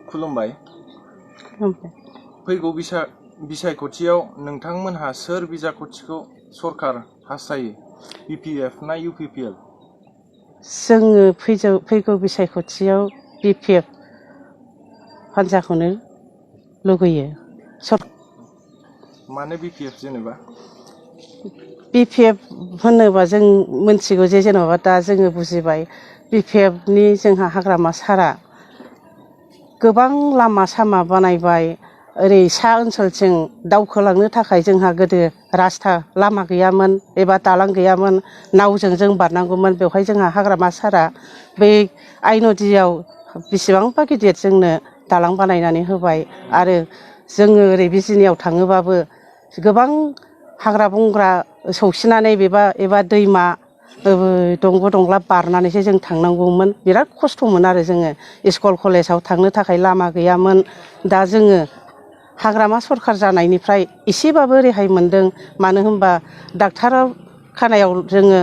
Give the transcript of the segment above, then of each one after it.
खुलुमबाय। फैगौ बिसायख'थियाव नोंथांमोनहा सोर बिसायख'थिखौ सरकार हास्थायो, BPF ना UPPL? जोङो फैगौ बिसायख'थियाव BPF हान्जाखौनो लुगैयो। मानो BPF जेनेबा? BPF होनोबा जों मिथिगौ जे जेनेबा दा जोङो बुजिबाय BPFनि जोंहा हाग्रामा सारा गोबां लामा सामा बानायबाय। ओरै सा ओनसोलथिं दावखोलांनो थाखाय जोंहा गोदो रास्ता लामा गैयामोन एबा दालां गैयामोन, नावजों जों बारनांगौमोन। बेवहाय जोंहा हाग्रामा सारा बै आइ नदियाव बेसेबांबा गिदिर जोंनो दालां बानायनानै होबाय। आरो जोङो ओरै बिजिनियाव थाङोबाबो गोबां हाग्रा बंग्रा सौसिनानै एबा दैमा दंग' दंला बारनानैसो जों थांनांगौमोन। बिराद खस्थ'मोन आरो जोङो स्कुल कलेजाव थांनो थाखाय लामा गैयामोन। दा जोङो हाग्रामा सरखार जानायनिफ्राय एसेबाबो रेहाय मोनदों। मानो होनबा डाक्टार खानायाव जोङो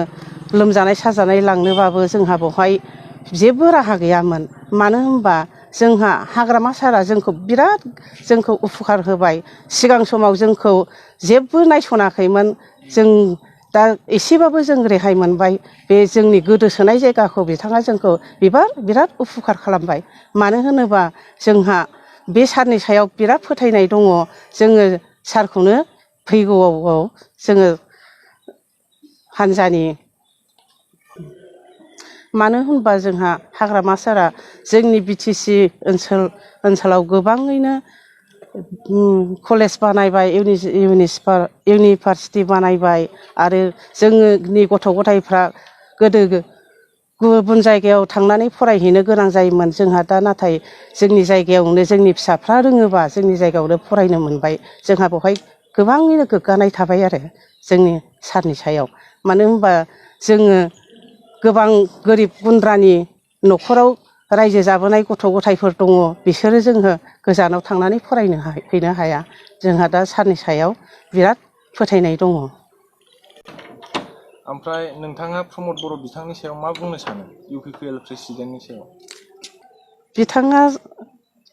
लोमजानाय साजानाय लांनोबाबो जोंहा बेवहाय जेबो राहा गैयामोन। मानो होनबा जोंहा हाग्रामा सारा जोंखौ बिराद उपकार होबाय। सिगां समाव जोंखौ जेबो नायस'नाखैमोन। जों दा एसेबाबो जों रेहाय मोनबाय। बे जोंनि गोदोसोनाय जायगाखौ बिथाङा जोंखौ बिराद उपकार खालामबाय। मानो होनोबा जोंहा बे सारनि सायाव बिराद फोथायनाय दङ। जोङो सारखौनो फैगौआव जोङो हान्जानि, मानो होनबा जोंहा हाग्रामा सारा जोंनि BTC ओनसोलाव गोबाङैनो कलेज बानायबाय, इउनिभारसिटि बानायबाय। आरो जोंनि गथ' गथायफ्रा गोदो गुबुन जायगायाव थांनानै फरायहैनो गोनां जायोमोन। जोंहा दा नाथाय जोंनि जायगायावनो जोंनि फिसाफ्रा रोङोबा जोंनि जायगायावनो फरायनो मोनबाय। जोंहा बेवहाय गोबाङैनो गोग्गानाय थाबाय आरो जोंनि सारनि सायाव। मानो होनबा जोङो गोबां गोरिब गुन्द्रानि न'खराव रायजो जाबोनाय गथ' गथायफोर दङ। बिसोरो जोङो गोजानाव थांनानै फरायहैनो हाया। जोंहा दा सारनि सायाव बिराद फोथायनाय दङ। ओमफ्राय नोंथाङा प्रमद बर' बिथांनि सायाव मा बुंनो सानो, UPPL प्रेसिडेन्टनि सायाव? बिथाङा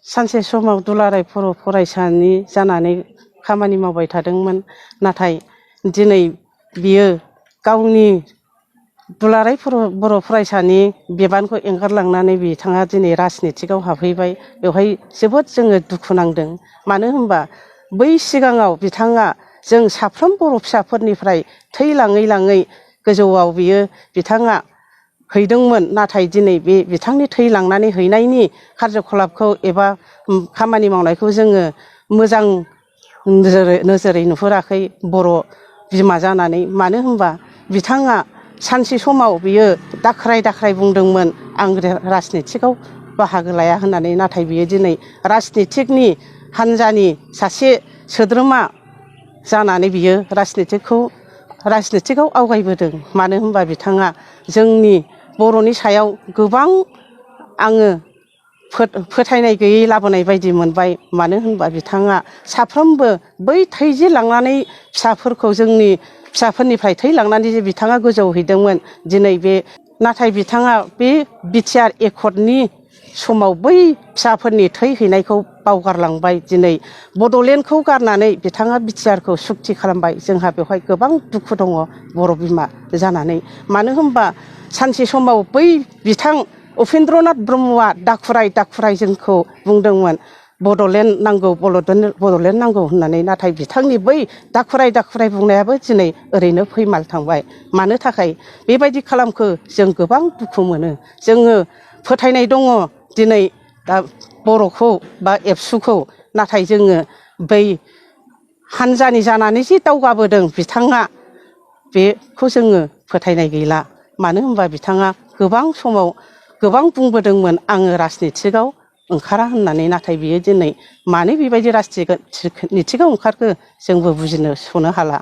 सानसे समाव दुलाराय बर' फरायसानि जानानै खामानि मावबाय थादोंमोन। नाथाय दिनै बियो गावनि दुलाराय बर' फरायसानि बिबानखौ एंगारलांनानै बिथाङा दिनै राजनितिकआव हाबहैबाय। बेवहाय जोबोद जोङो दुखु नांदों। मानो होनबा बै सिगाङाव बिथाङा जों साफ्रोम बर' फिसाफोरनिफ्राय थै लाङै गोजौआव बिथाङा हैदोंमोन। नाथाय दिनै बे बिथांनि थै लांनानै हैनायनि खार्यकलापखौ एबा खामानि मावनायखौ जोङो मोजां नोजोरै नुहुराखै बर' बिमा जानानै। मानो होनबा बिथाङा सानसे समाव बियो दाख्राय बुंदोंमोन, आं राजनितिकआव बाहागो लाया होननानै। नाथाय बियो दिनै राजनितिकनि हान्जानि सासे सोद्रोमा जानानै बियो राजनितिकआव आवगायबोदों। मानो होनबा बिथाङा जोंनि बर'नि सायाव गोबां आङो फोथायनाय गैयै लाबोनाय बायदि मोनबाय। मानो होनबा बिथाङा साफ्रोमबो बै थै जे लांनानै जोंनि फिसाफोरनिफ्राय थै लांनानै जे बिथाङा गोजौआव हैदोंमोन दिनै नाथाय बिथाङा बे बिटिआर एकर्डनि समाव बै फिसाफोरनि थै हैनायखौ बावगारलांबाय। दिनै बड'लेण्डखौ गारनानै बिथाङा बिटिआरखौ सुक्ति खालामबाय। जोंहा बेवहाय गोबां दुखु दङ बर' बिमा जानानै। मानो होनबा सानसे समाव बै बिथां उपेन्द्रनाथ ब्रह्मआ दाखुराय जोंखौ बुंदोंमोन बड'लेण्ड नांगौ होननानै। नाथाय बिथांनि बै दाखुराय बुंनायाबो दिनै ओरैनो फैमाल थांबाय। मानो थाखाय बेबायदि खालामखो जों गोबां दुखु मोनो। जोङो फोथायनाय दङ दिनै दा बर'खौ बा एबसुखौ। नाथाय जोङो बै हान्जानि जानानै जे दावगाबोदों बिथाङा, बेखौ जोङो फोथायनाय गैला। मानो होनबा बिथाङा गोबां समाव गोबां बुंबोदोंमोन, आङो राजनितिकआव ओंखारा होननानै। नाथाय बियो दिनै मानो बेबायदि राजनितिकआव ओंखारखो जोंबो बुजिनो सनो हाला।